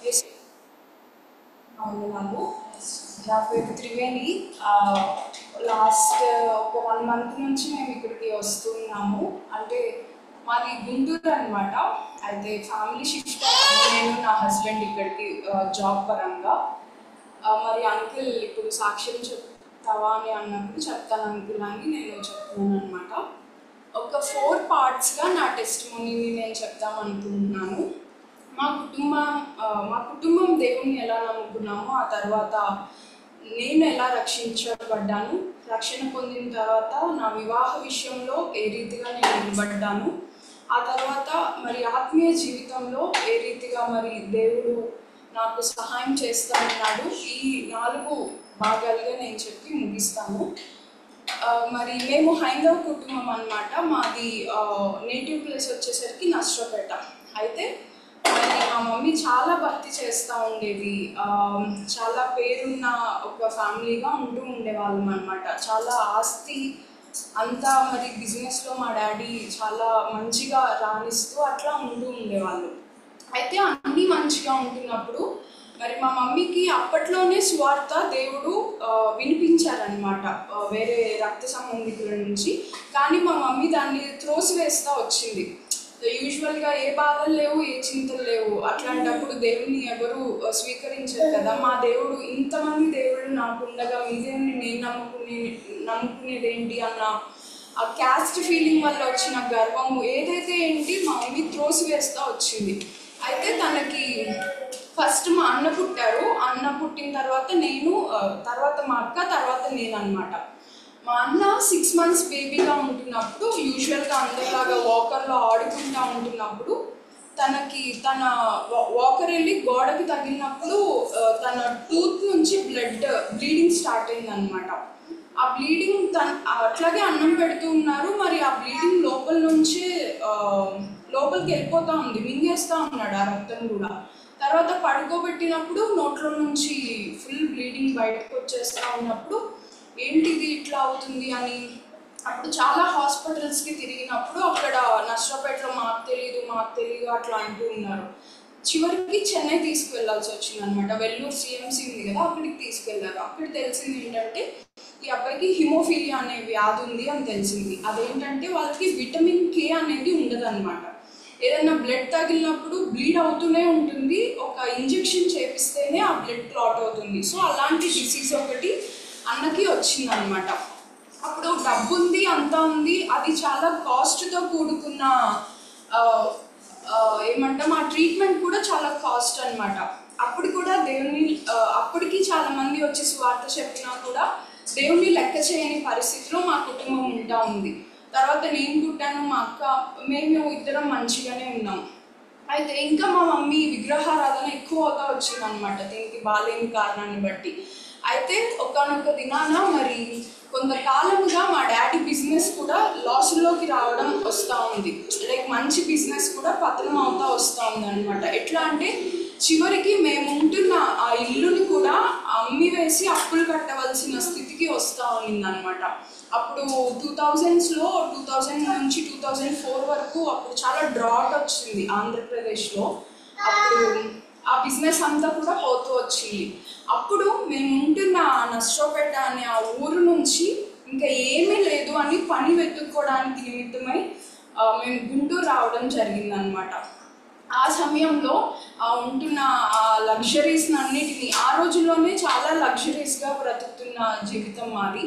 Yes అవును. నా పేరు త్రివేణి. లాస్ట్ ఒక 1 మంత్ నుంచి మేము ఇక్కడికి వస్తున్నాము. అంటే మాది గుంటూరు అనమాట. అయితే ఫ్యామిలీ షిఫ్ట్ అయ్యాము నేను నా హస్బెండ్ ఇక్కడికి జాబ్ పరంగా. మరి అంకుల్ ఇప్పుడు సాక్ష్యం చెప్తావా అని అన్నప్పుడు చెప్తాను అంకుల్ అని నేను చెప్తున్నాను అనమాట. ఒక 4 పార్ట్స్గా నా టెస్టిమోనీని నేను చెప్తాం అనుకుంటున్నాను. మా కుటుంబం దేవుణ్ణి ఎలా నమ్ముకున్నామో, ఆ తర్వాత నేను ఎలా రక్షించబడ్డాను, రక్షణ పొందిన తర్వాత నా వివాహ విషయంలో ఏ రీతిగా నేను నిలబడ్డాను, ఆ తర్వాత మరి ఆత్మీయ జీవితంలో ఏ రీతిగా మరి దేవుడు నాకు సహాయం చేస్తానన్నాడు. ఈ 4 భాగాలుగా నేను చెప్పి ముగిస్తాను. మరి మేము హైందవ కుటుంబం అన్నమాట. మాది నేటివ్ ప్లేస్ వచ్చేసరికి నర్సరావుపేట. అయితే మరి మా మమ్మీ చాలా భక్తి చేస్తూ ఉండేది. చాలా పేరున్న ఒక ఫ్యామిలీగా ఉంటూ ఉండేవాళ్ళం అనమాట. చాలా ఆస్తి అంతా మరి బిజినెస్లో మా డాడీ చాలా మంచిగా రాణిస్తూ అట్లా ఉంటూ ఉండేవాళ్ళు. అయితే అన్నీ మంచిగా ఉంటున్నప్పుడు మరి మా మమ్మీకి అప్పట్లోనే స్వార్థ దేవుడు వినిపించారనమాట వేరే రక్త సంబంధికుల నుంచి. కానీ మా మమ్మీ దాన్ని త్రోసివేస్తూ వచ్చింది. యూజువల్గా ఏ బాధలు లేవు, ఏ చింతలు లేవు, అట్లాంటప్పుడు దేవుడిని ఎవరు స్వీకరించారు కదా. మా దేవుడు ఇంతమంది దేవుడు నాకు ఉండగా మీ దేవుడిని నేను నమ్ముకునేది ఏంటి అన్న ఆ క్యాస్ట్ ఫీలింగ్ వల్ల వచ్చిన గర్వము ఏదైతే ఏంటి మా మమ్మీ త్రోసివేస్తూ వచ్చింది. అయితే తనకి ఫస్ట్ మా అన్న పుట్టారు. అన్న పుట్టిన తర్వాత నేను, తర్వాత మా అక్క, తర్వాత నేను అనమాట. మా అన్న 6 months బేబీగా ఉంటున్నప్పుడు యూజువల్గా అందరిలాగా వాకర్లో ఆడుకుంటూ ఉంటున్నప్పుడు తన వాకర్ వెళ్ళి గోడకి తగిలినప్పుడు తన టూత్ నుంచి బ్లీడింగ్ స్టార్ట్ అయింది అనమాట. ఆ బ్లీడింగ్ అట్లాగే అన్నం పెడుతూ ఉన్నారు. మరి ఆ బ్లీడింగ్ లోపల నుంచే లోపలికి వెళ్ళిపోతూ ఉంది, మింగేస్తూ ఉన్నాడు ఆ రక్తం కూడా. తర్వాత పడుకోబెట్టినప్పుడు నోట్లో నుంచి ఫుల్ బ్లీడింగ్ బయటకు వచ్చేస్తూ ఉన్నప్పుడు ఏంటిది ఇట్లా అవుతుంది అని అప్పుడు చాలా హాస్పిటల్స్కి తిరిగినప్పుడు అక్కడ నర్సరావుపేటలో మాకు తెలియదు అట్లా అంటూ ఉన్నారు. చివరికి చెన్నై తీసుకువెళ్ళాల్సి వచ్చింది అనమాట. వెల్లూరు సిఎంసి ఉంది కదా, అక్కడికి తీసుకెళ్లారు. అక్కడ తెలిసింది ఏంటంటే ఈ అబ్బాయికి హిమోఫీలియా అనే వ్యాధి ఉంది అని తెలిసింది. అదేంటంటే వాళ్ళకి విటమిన్ కే అనేది ఉండదు అనమాట. ఏదైనా బ్లడ్ తగిలినప్పుడు బ్లీడ్ అవుతూనే ఉంటుంది, ఒక ఇంజెక్షన్ చేపిస్తేనే ఆ బ్లడ్ క్లాట్ అవుతుంది. సో అలాంటి డిసీజ్ ఒకటి అన్నకి వచ్చిందనమాట. అప్పుడు డబ్బు ఉంది, అంతా ఉంది, అది చాలా కాస్ట్తో కూడుకున్న ఏమంటాం ఆ ట్రీట్మెంట్ కూడా చాలా కాస్ట్ అనమాట. అప్పుడు కూడా దేవుని అప్పటికి చాలా మంది వచ్చి స్వార్థ చెప్పినా కూడా దేవుని లెక్క చేయని పరిస్థితిలో మా కుటుంబం ఉంటా ఉంది. తర్వాత నేను పుట్టాను, మా అక్క, మేము ఇద్దరం మంచిగానే ఉన్నాం. అయితే ఇంకా మా మమ్మీ విగ్రహారాధన ఎక్కువ అవుతా వచ్చింది అనమాట, దీనికి బాలేని కారణాన్ని బట్టి. అయితే ఒకానొక దినాన మరి కొంతకాలముగా మా డాడీ బిజినెస్ కూడా లాస్లోకి రావడం వస్తూ ఉంది. లైక్ మంచి బిజినెస్ కూడా పతనం అవుతా వస్తూ ఉంది అనమాట. ఎట్లా అంటే చివరికి మేము ఉంటున్న ఆ ఇల్లుని కూడా అమ్మి వేసి అప్పులు కట్టవలసిన స్థితికి వస్తూ ఉంది అనమాట. అప్పుడు 2000 నుంచి 2004 వరకు అప్పుడు చాలా డ్రాట్ వచ్చింది ఆంధ్రప్రదేశ్లో. అప్పుడు ఆ బిజినెస్ అంతా కూడా పోతూ వచ్చింది. అప్పుడు మేము ఉంటున్న నర్సరావుపేట అనే ఆ ఊరు నుంచి ఇంకా ఏమీ లేదు అని పని వెతుక్కోవడానికి నిమిత్తమై మేము గుంటూరు రావడం జరిగిందనమాట. ఆ సమయంలో ఉంటున్న ఆ లగ్జరీస్ అన్నిటినీ ఆ రోజుల్లోనే చాలా లగ్జరీస్గా బ్రతుకుతున్న జీవితం మాది.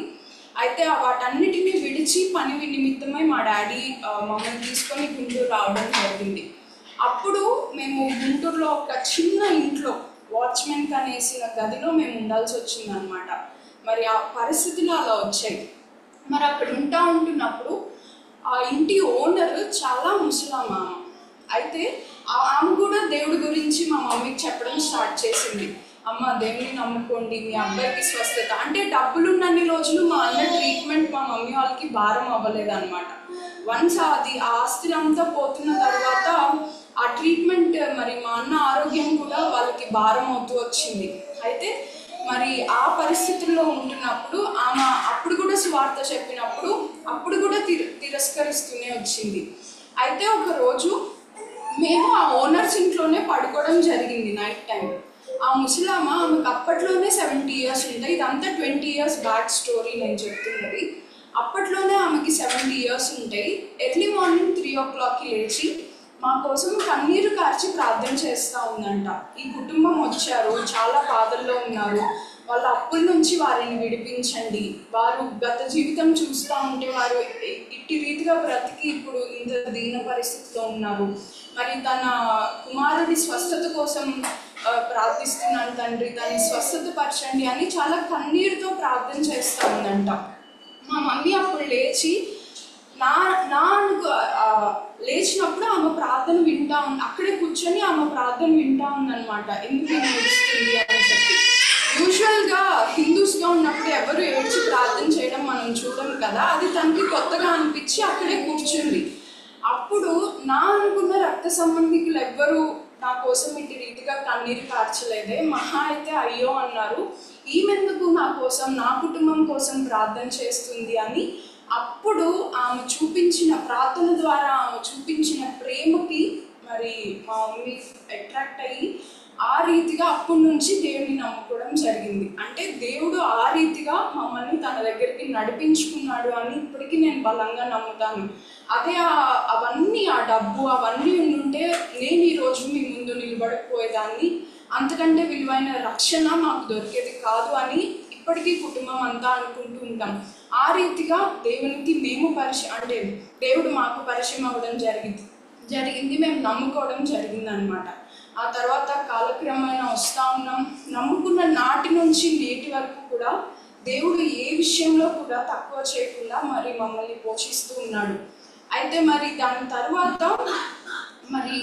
అయితే వాటన్నిటినీ విడిచి పని నిమిత్తమై మా డాడీ మమ్మల్ని తీసుకొని గుంటూరు రావడం జరిగింది. అప్పుడు మేము గుంటూరులో ఒక చిన్న ఇంట్లో వాచ్మెన్ కనేసిన గదిలో మేము ఉండాల్సి వచ్చిందనమాట. మరి ఆ పరిస్థితులు అలా వచ్చాయి. మరి అక్కడ ఉంటున్నప్పుడు ఆ ఇంటి ఓనర్ చాలా ముసలామ. అయితే ఆమె కూడా దేవుడి గురించి మా మమ్మీకి చెప్పడం స్టార్ట్ చేసింది. అమ్మ, దేవుని నమ్ముకోండి, మీ అబ్బాయికి స్వస్థత. అంటే డబ్బులున్నన్ని రోజులు మా అన్న ట్రీట్మెంట్ మా మమ్మీ వాళ్ళకి భారం అవ్వలేదన్నమాట. వన్స్ అది ఆస్తులంతా పోతున్న తర్వాత ఆ ట్రీట్మెంట్ మరి మా అన్న ఆరోగ్యం కూడా వాళ్ళకి భారం అవుతూ వచ్చింది. అయితే మరి ఆ పరిస్థితుల్లో ఉంటున్నప్పుడు ఆమె అప్పుడు కూడా స్వార్థ చెప్పినప్పుడు అప్పుడు కూడా తిరస్కరిస్తూనే వచ్చింది. అయితే ఒకరోజు మేము ఆ ఓనర్స్ ఇంట్లోనే పడుకోవడం జరిగింది నైట్ టైం. ఆ ముసలామ, ఆమెకు అప్పట్లోనే 70 ఇయర్స్ ఉంటాయి. ఇదంతా 20 ఇయర్స్ బ్యాక్ స్టోరీ నేను చెప్తున్నది. అప్పట్లోనే ఆమెకి 70 ఇయర్స్ ఉంటాయి. ఎర్లీ మార్నింగ్ 3 o'clockకి లేచి మా కోసం కన్నీరు కార్చి ప్రార్థన చేస్తూ ఉందంట. ఈ కుటుంబం వచ్చారు, చాలా బాధల్లో ఉన్నారు, వాళ్ళ అప్పుల నుంచి వారిని విడిపించండి, వారు గత జీవితం చూస్తూ ఉంటే వారు ఇట్టి రీతిగా బ్రతికి ఇప్పుడు ఇంత దీన పరిస్థితిలో ఉన్నారు, మరి తన కుమారుడి స్వస్థత కోసం ప్రార్థిస్తున్నాను తండ్రి, దాన్ని స్వస్థత పరచండి అని చాలా కన్నీరుతో ప్రార్థన చేస్తూ ఉందంట. మా మమ్మీ అప్పుడు లేచి లేచినప్పుడు ఆమె ప్రార్థన వింటా ఉంది, అక్కడే కూర్చొని ఆమె ప్రార్థన వింటా ఉందన్నమాట. ఎందుకు ఏడుస్తుంది అని చెప్పి. యూజువల్గా హిందూస్గా ఉన్నప్పుడు ఎవరు ఏడ్చి ప్రార్థన చేయడం మనం చూడం కదా, అది తనకి కొత్తగా అనిపించి అక్కడే కూర్చుంది. అప్పుడు నా అనుకున్న రక్త సంబంధికులు ఎవ్వరూ నా కోసం ఇటు రీతిగా కన్నీరు కార్చలేదే, మహా అయితే అయ్యో అన్నారు, ఈమెందుకు నా కోసం, నా కుటుంబం కోసం ప్రార్థన చేస్తుంది అని. అప్పుడు ఆమె చూపించిన ప్రార్థన ద్వారా ఆమె చూపించిన ప్రేమకి మరి మా మమ్మీ అట్రాక్ట్ అయ్యి ఆ రీతిగా అప్పటి నుంచి దేవుని నమ్ముకోవడం జరిగింది. అంటే దేవుడు ఆ రీతిగా మమ్మల్ని తన దగ్గరికి నడిపించుకున్నాడు అని ఇప్పటికీ నేను బలంగా నమ్ముతాను. అదే అవన్నీ, ఆ డబ్బు అవన్నీ ఉంటే నేను ఈరోజు మీ ముందు నిలబడకపోయేదాన్ని, అంతకంటే విలువైన రక్షణ మాకు దొరికేది కాదు అని ఇప్పటికీ కుటుంబం అంతా అనుకుంటూ ఉంటాం. ఆ రీతిగా దేవునికి మేము అంటే దేవుడు మాకు పరిచయం అవ్వడం జరిగింది, మేము నమ్ముకోవడం జరిగిందనమాట. ఆ తర్వాత కాలక్రమేణా వస్తూ ఉన్నాం. నమ్ముకున్న నాటి నుంచి నేటి వరకు కూడా దేవుడు ఏ విషయంలో కూడా తక్కువ చేయకుండా మరి మమ్మల్ని పోషిస్తూ ఉన్నాడు. అయితే మరి దాని తర్వాత మరి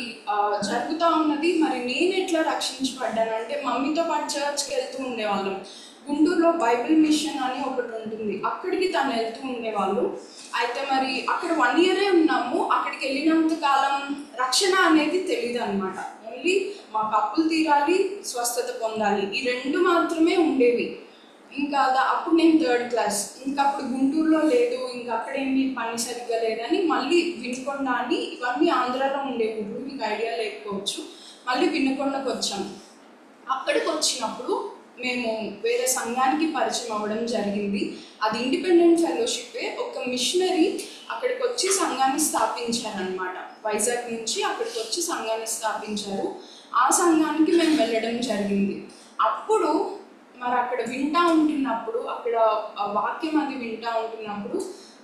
జరుగుతూ ఉన్నది, మరి నేను ఎట్లా రక్షించబడ్డాను అంటే మమ్మీతో పాటు చర్చ్కి వెళ్తూ ఉండేవాళ్ళం. గుంటూరులో బైబిల్ మిషన్ అని ఒకటి ఉంటుంది, అక్కడికి తను వెళ్తూ ఉండేవాళ్ళు. అయితే మరి అక్కడ 1 year ఉన్నాము. అక్కడికి వెళ్ళినంత కాలం రక్షణ అనేది తెలియదు అనమాట. ఓన్లీ మాకు అప్పులు తీరాలి, స్వస్థత పొందాలి, ఈ 2 మాత్రమే ఉండేవి. ఇంకా అప్పుడు నేను 3rd class, ఇంకా అప్పుడు గుంటూరులో లేదు, ఇంకా అక్కడేమి పని సరిగ్గా లేదని మళ్ళీ వినుకొండ అని, ఇవన్నీ ఆంధ్రాలో ఉండేవి, మీకు ఐడియా లేకపోవచ్చు. మళ్ళీ వినుకొండకు వచ్చాం. అక్కడికి వచ్చినప్పుడు మేము వేరే సంఘానికి పరిచయం అవ్వడం జరిగింది. అది ఇండిపెండెంట్ ఫెలోషిప్పే. ఒక మిషనరీ అక్కడికి వచ్చి సంఘాన్ని స్థాపించారనమాట. వైజాగ్ నుంచి అక్కడికి వచ్చి సంఘాన్ని స్థాపించారు. ఆ సంఘానికి మేము వెళ్ళడం జరిగింది. అప్పుడు మరి అక్కడ వింటూ ఉంటున్నప్పుడు, అక్కడ వాక్యం అది వింటూ ఉంటున్నప్పుడు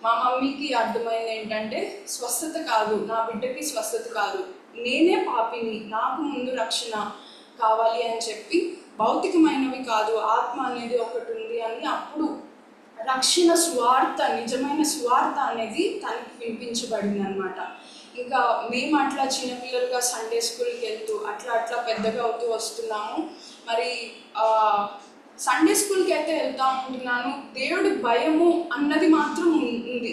మా మమ్మీకి అర్థమైంది ఏంటంటే, స్వస్థత కాదు, నా బిడ్డకి స్వస్థత కాదు, నేనే పాపిని, నాకు ముందు రక్షణ కావాలి అని చెప్పి, భౌతికమైనవి కాదు, ఆత్మ అనేది ఒకటి ఉంది అని అప్పుడు రక్షణ సువార్త, నిజమైన సువార్త అనేది తనకి వినిపించబడింది అనమాట. ఇంకా మేము అట్లా చిన్నపిల్లలుగా సండే స్కూల్కి వెళ్తూ అట్లా పెద్దగా అవుతూ వస్తున్నాము. మరి సండే స్కూల్కి అయితే వెళ్తూ ఉంటున్నాను. దేవుడి భయము అన్నది మాత్రం ఉంది.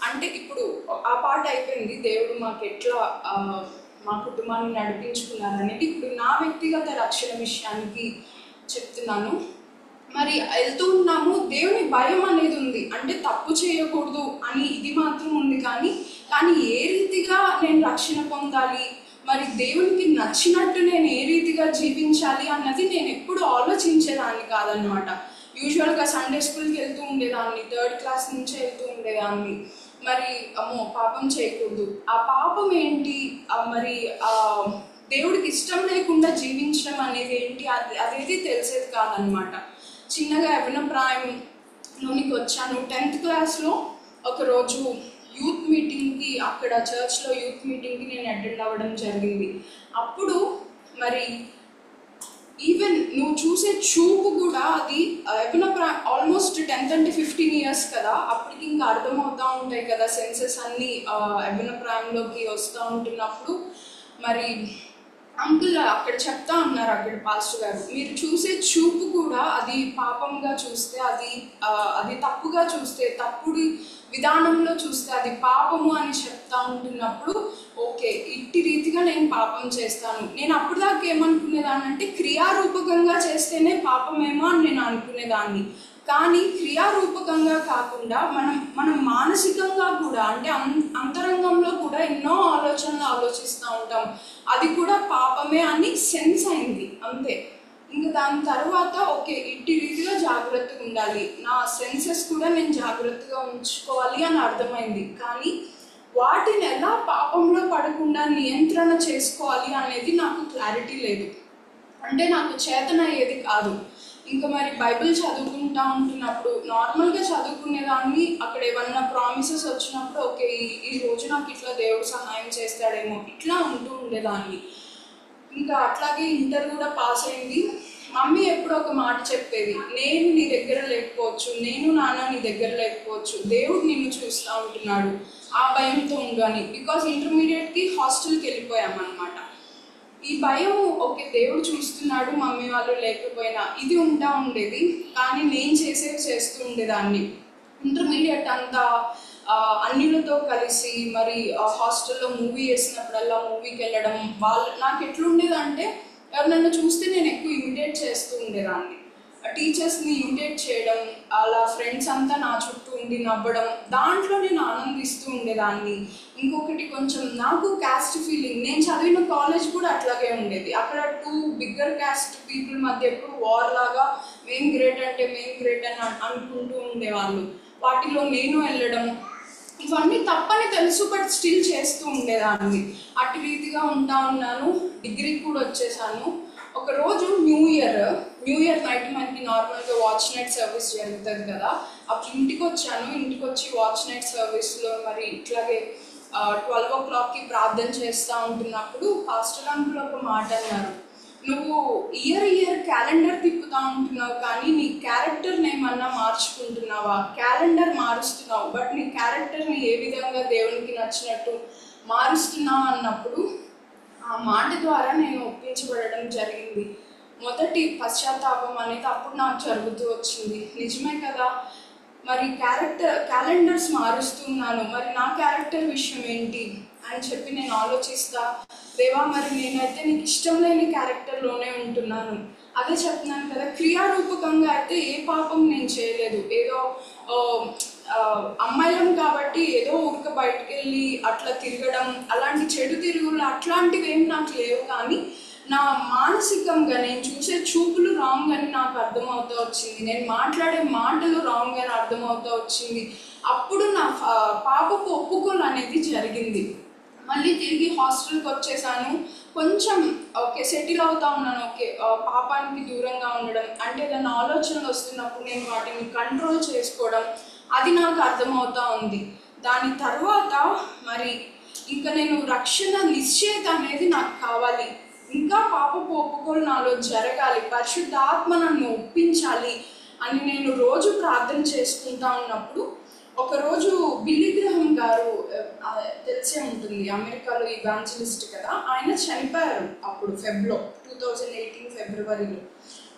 అంటే ఇప్పుడు ఆ పాట అయిపోయింది, దేవుడు మాకు ఎట్లా మా కుటుంబాన్ని నడిపించుకున్నారు అనేది. ఇప్పుడు నా వ్యక్తిగత రక్షణ విషయానికి చెప్తున్నాను. మరి వెళ్తూ ఉన్నాము, దేవుని భయం అనేది ఉంది. అంటే తప్పు చేయకూడదు అని ఇది మాత్రం ఉంది. కానీ ఏ రీతిగా నేను రక్షణ పొందాలి, మరి దేవునికి నచ్చినట్టు నేను ఏ రీతిగా జీవించాలి అన్నది నేను ఎప్పుడు ఆలోచించేదాన్ని కాదనమాట. యూజువల్గా సండే స్కూల్కి వెళ్తూ ఉండేదాన్ని, 3rd class నుంచే వెళ్తూ ఉండేదాన్ని. మరి అమ్మో పాపం చేయకూడదు, ఆ పాపం ఏంటి, మరి దేవుడికి ఇష్టం లేకుండా జీవించడం అనేది ఏంటి, అదేది తెలిసేది కాదనమాట. చిన్నగా యవ్వన ప్రాయంలోనికి వచ్చాను. 10th classలో ఒకరోజు యూత్ మీటింగ్కి, అక్కడ చర్చ్లో యూత్ మీటింగ్కి నేను అటెండ్ అవ్వడం జరిగింది. అప్పుడు మరి ఈవెన్ నువ్వు చూసే చూపు కూడా అది యవ్వన ఆల్మోస్ట్ 10th అంటే 15 years కదా, అప్పటికి ఇంకా అర్థమవుతూ ఉంటాయి కదా సెన్సెస్ అన్నీ. యవ్వన ప్రాయంలోకి వస్తూ ఉంటున్నప్పుడు మరి అంకుల్ అక్కడ చెప్తా ఉన్నారు, అక్కడ పాస్టర్ గారు, మీరు చూసే చూపు కూడా అది పాపంగా చూస్తే, అది తప్పుగా చూస్తే, తప్పుడు విధానంలో చూస్తే అది పాపము అని చెప్తా ఉంటున్నప్పుడు, ఓకే ఇట్టి రీతిగా నేను పాపం చేస్తాను. నేను అప్పుడు దాకా ఏమనుకునేదాన్ని అంటే క్రియారూపకంగా చేస్తేనే పాపమేమో అని నేను అనుకునేదాన్ని. కానీ క్రియారూపకంగా కాకుండా మనం మానసికంగా కూడా అంటే అంతరంగంలో కూడా ఎన్నో ఆలోచనలు ఆలోచిస్తూ ఉంటాం. అది కూడా పాపమే అని సెన్స్ అయింది అంతే. ఇంకా దాని తర్వాత ఓకే, ఇట్టి రీతిగా జాగ్రత్తగా ఉండాలి, నా సెన్సెస్ కూడా నేను జాగ్రత్తగా ఉంచుకోవాలి అని అర్థమైంది. కానీ వాటిని ఎలా పాపంలో పడకుండా నియంత్రణ చేసుకోవాలి అనేది నాకు క్లారిటీ లేదు. అంటే నాకు చేతనయ్యేది కాదు. ఇంకా మరి బైబిల్ చదువుకుంటా ఉంటున్నప్పుడు నార్మల్గా చదువుకునేదాన్ని, అక్కడ ఏమన్నా ప్రామిసెస్ వచ్చినప్పుడు ఓకే ఈ రోజు నాకు ఇట్లా దేవుడు సహాయం చేస్తాడేమో ఇట్లా ఉంటూ ఉండేదాన్ని. ఇంకా అట్లాగే ఇంటర్ కూడా పాస్ అయింది. మమ్మీ ఎప్పుడో ఒక మాట చెప్పేది, నేను నీ దగ్గర లేకపోవచ్చు, నేను నాన్న నీ దగ్గర లేకపోవచ్చు, దేవుడు నిన్ను చూస్తూ ఉంటున్నాడు, ఆ భయంతో ఉండు అని. బికాజ్ ఇంటర్మీడియట్కి హాస్టల్కి వెళ్ళిపోయామన్నమాట. ఈ భయం ఓకే దేవుడు చూస్తున్నాడు మమ్మీ వాళ్ళు లేకపోయినా ఇది ఉంటా ఉండేది. కానీ నేను చేస్తూ ఉండేదాన్ని. ఇంటర్మీడియట్ అంతా అన్నిలతో కలిసి మరి హాస్టల్లో మూవీ వేసినప్పుడల్లా మూవీకి వెళ్ళడం. నాకు ఎట్లుండేదంటే ఎవరినైనా చూస్తే నేను ఎక్కువ ఇమిటేట్ చేస్తూ ఉండేదాన్ని. టీచర్స్ని ఇమిటేట్ చేయడం, అలా ఫ్రెండ్స్ అంతా నా చుట్టూ ఉండి నవ్వడం, దాంట్లో నేను ఆనందిస్తూ ఉండేదాన్ని. ఇంకొకటి కొంచెం నాకు క్యాస్ట్ ఫీలింగ్, నేను చదివిన కాలేజ్ కూడా అట్లాగే ఉండేది. అక్కడ 2 బిగ్గర్ క్యాస్ట్ పీపుల్ మధ్య ఎప్పుడు వార్ లాగా మేం గ్రేట్ అని అనుకుంటూ ఉండేవాళ్ళు. వాటిలో నేను వెళ్ళడం, ఇవన్నీ తప్పని తెలుసు బట్ స్టిల్ చేస్తూ ఉండేదాన్ని. అటు రీతిగా ఉంటా ఉన్నాను. డిగ్రీకి కూడా వచ్చేసాను. ఒకరోజు న్యూ ఇయర్ నైట్ మనకి నార్మల్గా వాచ్ నైట్ సర్వీస్ జరుగుతుంది కదా, అప్పుడు ఇంటికి వచ్చాను. ఇంటికి వచ్చి వాచ్ నైట్ సర్వీస్లో మరి ఇట్లాగే 12 o'clockకి ప్రార్థన చేస్తూ ఉంటున్నప్పుడు పాస్టర్ అంకుల్ ఒక మాట అన్నారు, నువ్వు ఇయర్ క్యాలెండర్ తిప్పుతూ ఉంటున్నావు కానీ నీ క్యారెక్టర్ని ఏమన్నా మార్చుకుంటున్నావా? క్యాలెండర్ మారుస్తున్నావు బట్ నీ క్యారెక్టర్ని ఏ విధంగా దేవునికి నచ్చినట్టు మారుస్తున్నావు అన్నప్పుడు ఆ మాట ద్వారా నేను ఒప్పించబడడం జరిగింది. మొదటి పశ్చాత్తాపం అనేది అప్పుడు నాకు జరుగుతూ వచ్చింది. నిజమే కదా, మరి క్యాలెండర్స్ మారుస్తున్నాను, మరి నా క్యారెక్టర్ విషయం ఏంటి అని చెప్పి నేను ఆలోచిస్తా, దేవా మరి నేనైతే నీకు ఇష్టం లేని క్యారెక్టర్లోనే ఉంటున్నాను. అదే చెప్తున్నాను కదా, క్రియారూపకంగా అయితే ఏ పాపం నేను చేయలేదు. ఏదో అమ్మాయిలం కాబట్టి ఏదో ఊరిక బయటకు వెళ్ళి అట్లా తిరగడం, అలాంటి చెడు తిరుగులు అట్లాంటివి ఏం నాకు లేవు. కానీ నా మానసికంగా నేను చూసే చూపులు రాంగ్ అని నాకు అర్థమవుతూ వచ్చింది. నేను మాట్లాడే మాటలు రాంగ్ అని అర్థమవుతూ వచ్చింది. అప్పుడు నా పాపకు ఒప్పుకోలు అనేది జరిగింది. మళ్ళీ తిరిగి హాస్టల్కి వచ్చేసాను. కొంచెం ఓకే సెటిల్ అవుతా ఉన్నాను. ఓకే పాపానికి దూరంగా ఉండడం అంటే ఏదైనా ఆలోచనలు వస్తున్నప్పుడు నేను వాటిని కంట్రోల్ చేసుకోవడం, అది నాకు అర్థమవుతూ ఉంది. దాని తర్వాత మరి ఇంకా నేను రక్షణ నిశ్చయిత అనేది నాకు కావాలి. ఇంకా పాపపు ఒప్పుకోలు నాలో జరగాలి, పరిశుద్ధాత్మ నన్ను ఒప్పించాలి అని నేను రోజు ప్రార్థన చేసుకుంటా ఉన్నప్పుడు ఒకరోజు బిల్లీ గ్రహం గారు తెలిసే ఉంటుంది, అమెరికాలో ఇవాంజలిస్ట్ కదా, ఆయన చనిపోయారు అప్పుడు 2018 ఫిబ్రవరిలో.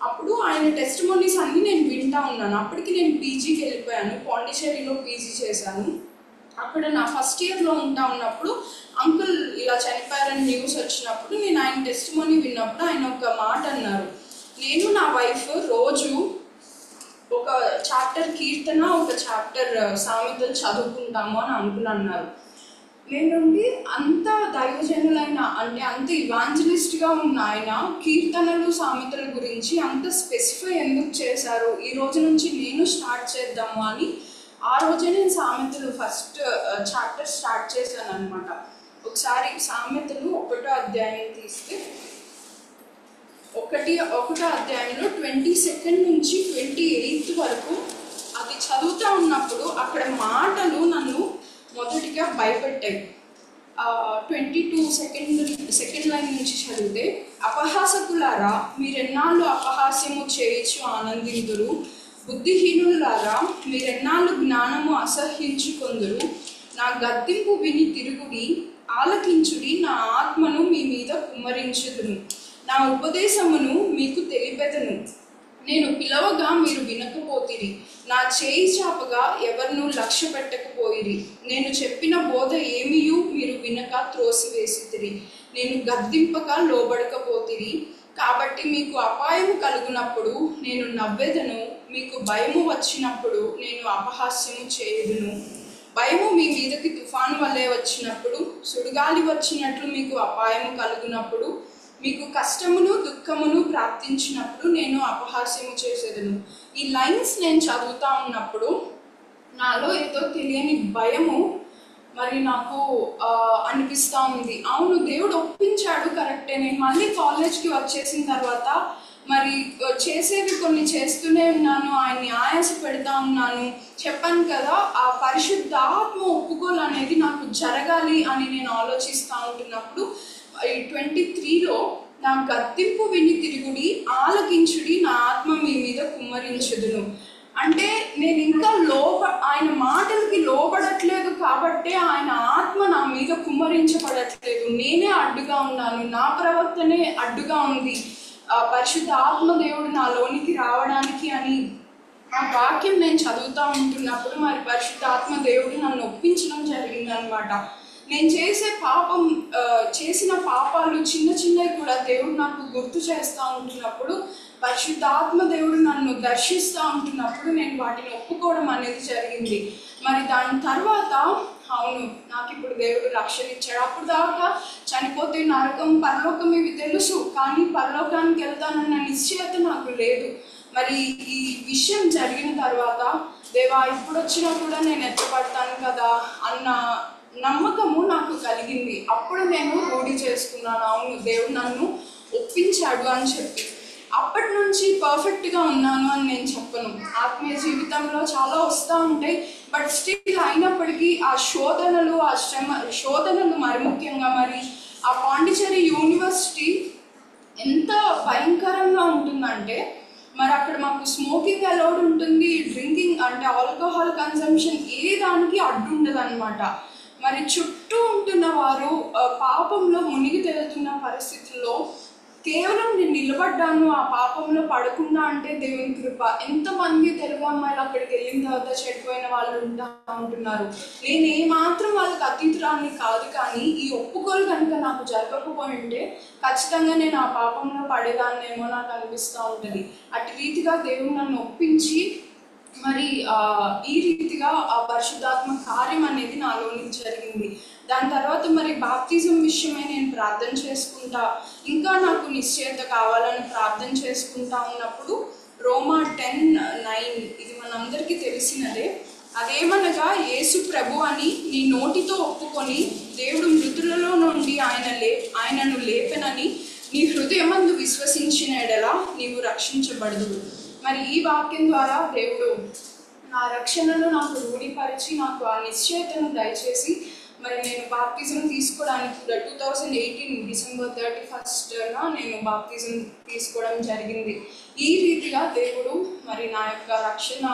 అప్పుడు ఆయన టెస్టిమోనీస్ అన్నీ నేను వింటా ఉన్నాను. అప్పటికి నేను పీజీకి వెళ్ళిపోయాను, పాండిచేరిలో పీజీ చేశాను. అక్కడ నా ఫస్ట్ ఇయర్లో ఉంటా ఉన్నప్పుడు అంకుల్ ఇలా చనిపోయారని న్యూస్ వచ్చినప్పుడు నేను ఆయన టెస్టిమోనీ విన్నప్పుడు ఆయన ఒక మాట అన్నారు, నేను నా వైఫ్ రోజు ఒక చాప్టర్ కీర్తన, ఒక చాప్టర్ సామెతలు చదువుకుంటాము అని అంకుల్ అన్నారు. నేనుండి అంత దైవజనులైన అంటే అంత ఇవాంజలిస్ట్గా ఉన్న ఆయన కీర్తనలు సామెతల గురించి అంత స్పెసిఫై ఎందుకు చేశారు, ఈ రోజు నుంచి నేను స్టార్ట్ చేద్దాము అని ఆ రోజే నేను సామెతలు ఫస్ట్ చాప్టర్ స్టార్ట్ చేశాను అనమాట. ఒకసారి సామెతలు 1వ అధ్యాయం తీస్తే 1వ అధ్యాయంలో 22 నుంచి 28 వరకు అది చదువుతూ ఉన్నప్పుడు అక్కడ మాటలు నన్ను మొదటిగా భయపెట్టాయి. 22 సెకండ్ లైన్ నుంచి చదివితే, అపహాసకులారా మీరెన్నాళ్ళు అపహాస్యము చేయించు ఆనందిందురు, బుద్ధిహీనులారా మీరెన్నాళ్ళు జ్ఞానము అసహ్యించుకొందురు, నా గద్దింపు విని తిరుగుడి, ఆలకించుడి, నా ఆత్మను మీ మీద కుమ్మరించుదును, నా ఉపదేశమును మీకు తెలిపెదను, నేను పిలవగా మీరు వినకపోతిరి, నా చేయి చాపగా ఎవరినూ లక్ష్య పెట్టకపోయిరి, నేను చెప్పిన బోధ ఏమియూ మీరు వినక త్రోసివేసితిరి, నేను గద్దింపక లోబడకపోతిరి, కాబట్టి మీకు అపాయము కలుగునప్పుడు నేను నవ్వెదను, మీకు భయము వచ్చినప్పుడు నేను అపహాస్యము చేయుదును. భయము మీ మీదకి తుఫాను వల్లే వచ్చినప్పుడు, సుడిగాలి వచ్చినట్లు మీకు అపాయము కలుగునప్పుడు, మీకు కష్టమును దుఃఖమును ప్రాప్తించినప్పుడు నేను అపహాస్యము చేసేదను. ఈ లైన్స్ నేను చదువుతా ఉన్నప్పుడు నాలో ఏదో తెలియని భయము మరి నాకు అనిపిస్తూ ఉంది. అవును, దేవుడు ఒప్పించాడు, కరెక్టే. నేను మళ్ళీ కాలేజ్కి వచ్చేసిన తర్వాత మరి చేసేవి కొన్ని చేస్తూనే ఉన్నాను, ఆయన్ని ఆయాస పెడతా ఉన్నాను. చెప్పాను కదా, ఆ పరిశుద్ధాత్మ ఒప్పుకోలనేది నాకు జరగాలి అని నేను ఆలోచిస్తూ ఉంటున్నప్పుడు 23లో నా గద్దింపు విని తిరుగుడి, ఆలకించుడి, నా ఆత్మ మీ మీద కుమ్మరించుదును. అంటే నేను ఇంకా ఆయన మాటలకి లోబడట్లేదు కాబట్టే ఆయన ఆత్మ నా మీద కుమ్మరించబడట్లేదు. నేనే అడ్డుగా ఉన్నాను, నా ప్రవర్తనే అడ్డుగా ఉంది పరిశుద్ధ ఆత్మ దేవుడు నాలోనికి రావడానికి అని ఆ వాక్యం నేను చదువుతూ ఉంటున్నప్పుడు మరి పరిశుద్ధ ఆత్మ దేవుడు నన్ను ఒప్పించడం జరిగిందనమాట. నేను చేసిన పాపాలు చిన్న చిన్నవి కూడా దేవుడు నాకు గుర్తు చేస్తూ ఉంటున్నప్పుడు, పరిశుద్ధాత్మ దేవుడు నన్ను దర్శిస్తూ ఉంటున్నప్పుడు నేను వాటిని ఒప్పుకోవడం అనేది జరిగింది. మరి దాని తర్వాత అవును, నాకు ఇప్పుడు దేవుడు రక్షణ ఇచ్చాడు. అప్పుడు దాకా చనిపోతే నరకం పరలోకం ఇవి తెలుసు, కానీ పరలోకానికి వెళ్తానన్న నిశ్చయత నాకు లేదు. మరి ఈ విషయం జరిగిన తర్వాత దేవా ఇప్పుడు వచ్చినా కూడా నేను ఎత్తపడతాను కదా అన్న నమ్మకము నాకు కలిగింది. అప్పుడు నేను రూఢి చేసుకున్నాను, అవును దేవుడు నన్ను ఒప్పించాడు అని చెప్పి. అప్పటి నుంచి పర్ఫెక్ట్గా ఉన్నాను అని నేను చెప్పను. ఆత్మీయ జీవితంలో చాలా వస్తూ ఉంటాయి, బట్ స్టిల్ అయినప్పటికీ ఆ శోధనలు మరి ముఖ్యంగా మరి ఆ పాండిచేరి యూనివర్సిటీ ఎంత భయంకరంగా ఉంటుందంటే, మరి అక్కడ మాకు స్మోకింగ్ అలౌడ్ ఉంటుంది, డ్రింకింగ్ అంటే ఆల్కహాల్ కన్సంప్షన్ ఏ దానికి అడ్డు ఉండదు అనమాట. మరి చుట్టూ ఉంటున్న వారు పాపంలో మునిగి తేలుతున్న పరిస్థితుల్లో కేవలం నేను నిలబడ్డాను ఆ పాపంలో పడకుండా అంటే దేవుని కృప. ఎంతమంది తెలుగు అమ్మాయిలు అక్కడికి వెళ్ళిన తర్వాత చెడిపోయిన వాళ్ళు ఉంటున్నారు. నేను ఏమాత్రం వాళ్ళకి అతీతురాన్ని కాదు, కానీ ఈ ఒప్పుకోలు కనుక నాకు జరగకపోయి ఉంటే ఖచ్చితంగా నేను ఆ పాపంలో పడేదాన్నేమో నాకు అనిపిస్తూ ఉంటుంది. అటు రీతిగా దేవుడు నన్ను ఒప్పించి మరి ఈ రీతిగా ఆ పరిశుద్ధాత్మ కార్యం అనేది నాలోని జరిగింది. దాని తర్వాత మరి బాప్తిజం విషయమై నేను ప్రార్థన చేసుకుంటా, ఇంకా నాకు నిశ్చయత కావాలని ప్రార్థన చేసుకుంటా ఉన్నప్పుడు రోమా 10:9 ఇది మనందరికీ తెలిసినదే. అదేమనగా యేసు ప్రభు అని నీ నోటితో ఒప్పుకొని దేవుడు మృతులలో నుండి ఆయనను లేపెనని నీ హృదయమందు విశ్వసించిన ఎడల నీవు రక్షించబడదు. మరి ఈ వాక్యం ద్వారా దేవుడు నా రక్షణను నాకు రూఢిపరిచి నాకు ఆ నిశ్చయతను దయచేసి మరి నేను బాప్తిజం తీసుకోవడానికి 2018 డిసెంబర్ 31న నేను బాప్తిజం తీసుకోవడం జరిగింది. ఈ రీతిగా దేవుడు మరి నా యొక్క రక్షణ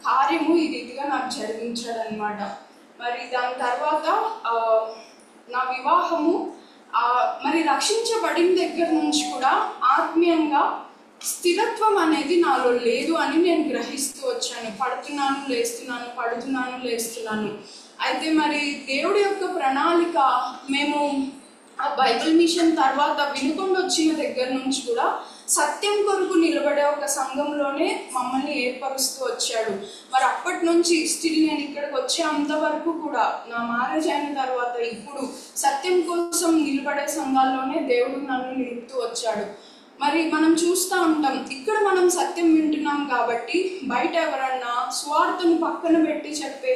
కార్యము ఈ రీతిగా నాకు జరిగించాడనమాట. మరి దాని తర్వాత నా వివాహము మరి రక్షించబడిన దగ్గర నుంచి కూడా ఆత్మీయంగా స్థిరత్వం అనేది నాలో లేదు అని నేను గ్రహిస్తూ వచ్చాను. పడుతున్నాను లేస్తున్నాను, పడుతున్నాను లేస్తున్నాను. అయితే మరి దేవుడి యొక్క ప్రణాళిక మేము ఆ బైబిల్ మిషన్ తర్వాత వినుకొని వచ్చిన దగ్గర నుంచి కూడా సత్యం కొరకు నిలబడే ఒక సంఘంలోనే మమ్మల్ని ఏర్పరుస్తూ వచ్చాడు. మరి అప్పటి నుంచి స్టిల్ నేను ఇక్కడికి వచ్చే అంతవరకు కూడా నా మ్యారేజ్ అయిన తర్వాత ఇప్పుడు సత్యం కోసం నిలబడే సంఘాల్లోనే దేవుడు నన్ను నిలుపుతూ వచ్చాడు. మరి మనం చూస్తూ ఉంటాం, ఇక్కడ మనం సత్యం వింటున్నాం కాబట్టి బయట ఎవరన్నా స్వార్థను పక్కన పెట్టి చెప్పే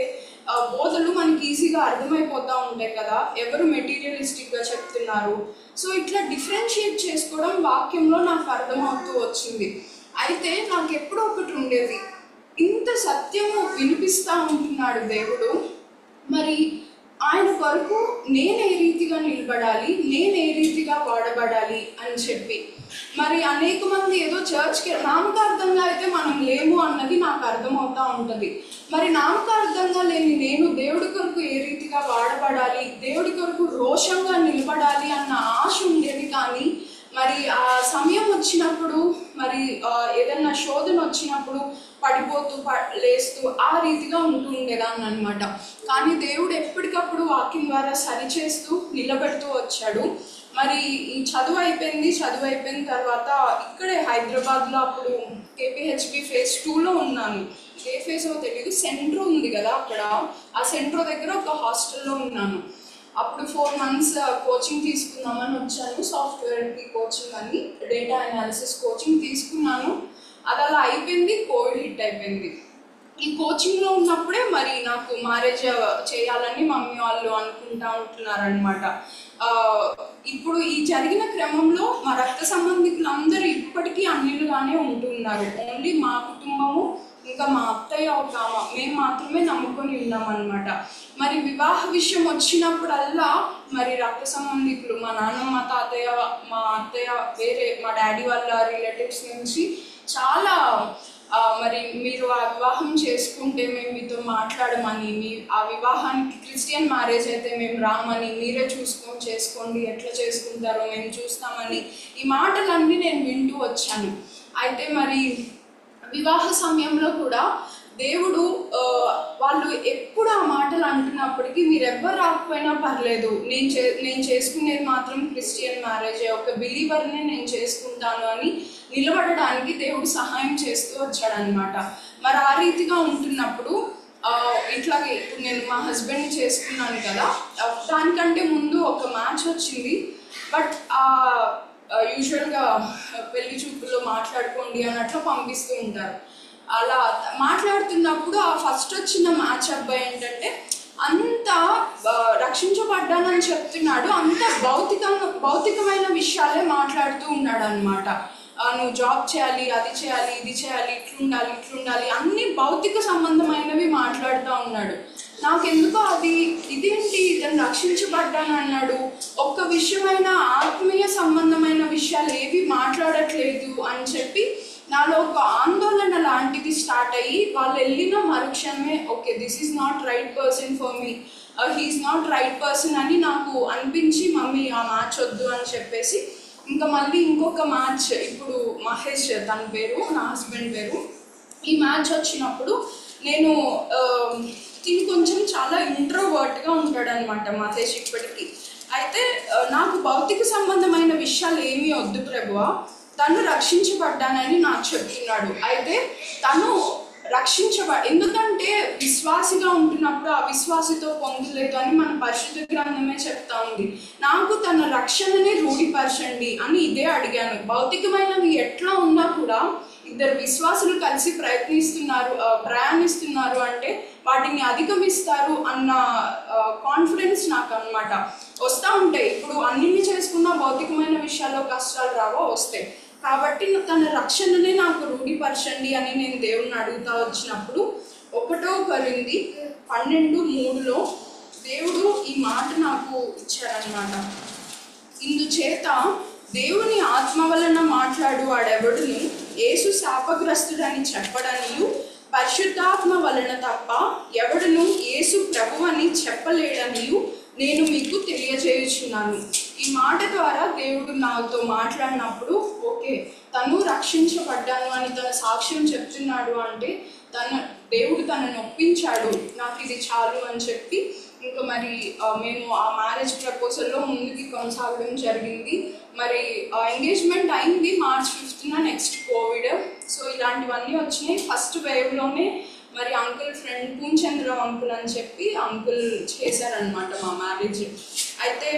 బోధలు మనకి ఈజీగా అర్థమైపోతూ ఉంటాయి కదా, ఎవరు మెటీరియలిస్టిక్గా చెప్తున్నారు. సో ఇట్లా డిఫరెన్షియేట్ చేసుకోవడం వాక్యంలో నాకు అర్థమవుతూ వచ్చింది. అయితే నాకు ఎప్పుడో ఒకటి ఉండేది, ఇంత సత్యము వినిపిస్తూ ఉంటున్నాడు దేవుడు, మరి ఆయన కొరకు నేను ఏ రీతిగా నిలబడాలి, నేను ఏ రీతిగా వాడబడాలి అని చెప్పి. మరి అనేక మంది ఏదో చర్చ్కి నామకార్థంగా అయితే మనం లేము అన్నది నాకు అర్థమవుతూ ఉంటుంది. మరి నామకార్థంగా లేని నేను దేవుడి కొరకు ఏ రీతిగా వాడబడాలి, దేవుడి కొరకు రోషంగా నిలబడాలి అన్న ఆశ ఉండేది. కానీ మరి ఆ సమయం వచ్చినప్పుడు మరి ఏదన్నా శోధన వచ్చినప్పుడు పడిపోతూ లేస్తూ ఆ రీతిగా ఉంటూ ఉండేదాన్ని అనమాట. కానీ దేవుడు ఎప్పటికప్పుడు వాక్యం ద్వారా సరిచేస్తూ నిలబెడుతూ వచ్చాడు. మరి ఈ చదువు అయిపోయిన తర్వాత ఇక్కడే హైదరాబాద్లో అప్పుడు కేపీహెచ్బి ఫేజ్ 2లో ఉన్నాను. ఏ ఫేజో తెలియదు. సెంట్రో ఉంది కదా అక్కడ, ఆ సెంట్రో దగ్గర ఒక హాస్టల్లో ఉన్నాను. అప్పుడు 4 months కోచింగ్ తీసుకుందామని వచ్చాను. సాఫ్ట్వేర్కి కోచింగ్ అని, డేటా అనాలిసిస్ కోచింగ్ తీసుకున్నాను. అది అలా అయిపోయింది. కోవిడ్ హిట్ అయిపోయింది. ఈ కోచింగ్లో ఉన్నప్పుడే మరి నాకు మ్యారేజ్ చేయాలని మమ్మీ వాళ్ళు అనుకుంటా ఉంటున్నారనమాట. ఇప్పుడు ఈ జరిగిన క్రమంలో మా రక్త సంబంధికులు అందరూ ఇప్పటికీ అన్యులుగానే ఉంటున్నారు. ఓన్లీ మా కుటుంబము ఇంకా మా అత్తయ్య ఒక మేము మాత్రమే నమ్ముకొని ఉన్నామన్నమాట. మరి వివాహ విషయం వచ్చినప్పుడల్లా మరి రక్త సంబంధికులు, మా నాన్న, మా తాతయ్య, మా అత్తయ్య, వేరే మా డాడీ వాళ్ళ రిలేటివ్స్ నుంచి చాలా మరి మీరు ఆ వివాహం చేసుకుంటే మేము మీతో మాట్లాడమని, ఆ వివాహానికి క్రిస్టియన్ మ్యారేజ్ అయితే మేము రామని, మీరే చూసుకొని చేసుకోండి, ఎట్లా చేసుకుంటారో మేము చూస్తామని, ఈ మాటలన్నీ నేను వింటూ వచ్చాను. అయితే మరి వివాహ సమయంలో కూడా దేవుడు వాళ్ళు ఎప్పుడు ఆ మాటలు అంటున్నప్పటికీ మీరు ఎవ్వరు రాకపోయినా పర్లేదు, నేను చేసుకునేది మాత్రం క్రిస్టియన్ మ్యారేజ్, ఒక బిలీవర్నే నేను చేసుకుంటాను అని నిలబడడానికి దేవుడు సహాయం చేస్తూ వచ్చాడనమాట. మరి ఆ రీతిగా ఉంటున్నప్పుడు ఇట్లాగే ఇప్పుడు నేను మా హస్బెండ్ని చేసుకున్నాను కదా, దానికంటే ముందు ఒక మ్యాచ్ వచ్చింది. బట్ యూజువల్గా పెళ్లి చూపుల్లో మాట్లాడుకోండి అన్నట్లు పంపిస్తూ ఉంటారు. అలా మాట్లాడుతున్నప్పుడు ఆ ఫస్ట్ వచ్చిన మ్యాచ్ అబ్బాయి ఏంటంటే అంత రక్షించబడ్డానని చెప్తున్నాడు, అంత భౌతికమైన విషయాలే మాట్లాడుతూ ఉన్నాడు అనమాట. నువ్వు జాబ్ చేయాలి, అది చేయాలి, ఇది చేయాలి, ఇట్లుండాలి అన్ని భౌతిక సంబంధమైనవి మాట్లాడుతూ ఉన్నాడు. నాకెందుకో ఇదేంటి ఇతను రక్షించబడ్డాను అన్నాడు, ఒక్క విషయమైన ఆత్మీయ సంబంధమైన విషయాలు ఏవి మాట్లాడట్లేదు అని చెప్పి నాలో ఒక ఆందోళన లాంటిది స్టార్ట్ అయ్యి, వాళ్ళు వెళ్ళిన మరుక్షణమే okay this is not right person for me, he's not right person అని నాకు అనిపించి మమ్మీ ఆ మ్యాచ్ వద్దు అని చెప్పేసి ఇంకా మళ్ళీ ఇంకొక మ్యాచ్, ఇప్పుడు మహేష్ తన పేరు, నా హస్బెండ్ పేరు, ఈ మ్యాచ్ వచ్చినప్పుడు నేను తిని కొంచెం చాలా ఇంట్రోవర్ట్గా ఉంటాడనమాట మహేష్ ఇప్పటికీ. అయితే నాకు భౌతిక సంబంధమైన విషయాలు ఏమీ వద్దు ప్రభువా, తను రక్షించబడ్డానని నాకు చెప్తున్నాడు. అయితే తను ఎందుకంటే విశ్వాసిగా ఉంటున్నప్పుడు ఆ విశ్వాసితో పొందలేదు అని మన పరిశుద్ధ గ్రంథమే చెప్తా ఉంది. నాకు తన రక్షణనే రూఢిపరచండి అని ఇదే అడిగాను. భౌతికమైనవి ఎట్లా ఉన్నా కూడా ఇద్దరు విశ్వాసులు కలిసి ప్రయాణిస్తున్నారు అంటే వాటిని అధిగమిస్తారు అన్న కాన్ఫిడెన్స్ నాకు అనమాట. వస్తూ ఉంటాయి, ఇప్పుడు అన్నింటినీ చేసుకున్న భౌతికమైన విషయాల్లో కష్టాలు రావో వస్తాయి. కాబట్టి తన రక్షణనే నాకు రూఢిపరచండి అని నేను దేవుణ్ణి అడుగుతా వచ్చినప్పుడు 1 కొరింథీ 12:3 దేవుడు ఈ మాట నాకు ఇచ్చారనమాట. ఇందుచేత దేవుని ఆత్మ వలన మాట్లాడు వాడెవడును యేసు శాపగ్రస్తుడని చెప్పడనియు, పరిశుద్ధాత్మ వలన తప్ప ఎవడును యేసు ప్రభువని చెప్పలేడనియు నేను మీకు తెలియజేయుచున్నాను. ఈ మాట ద్వారా దేవుడు నాతో మాట్లాడినప్పుడు ఓకే తను రక్షించబడ్డాను అని తన సాక్ష్యం చెప్తున్నాడు అంటే దేవుడు తనని ఒప్పించాడు, నాకు ఇది చాలు అని చెప్పి ఇంకా మరి మేము ఆ మ్యారేజ్ ప్రపోజల్లో ముందుకి కొనసాగడం జరిగింది. మరి ఎంగేజ్మెంట్ అయింది March 5th, next Covid. So ఇలాంటివన్నీ వచ్చినాయి. ఫస్ట్ వేవ్లోనే మరి అంకుల్ ఫ్రెండ్ పూంచంద్రరావు అంకుల్ అని చెప్పి అంకుల్ చేశారనమాట మా మ్యారేజ్. అయితే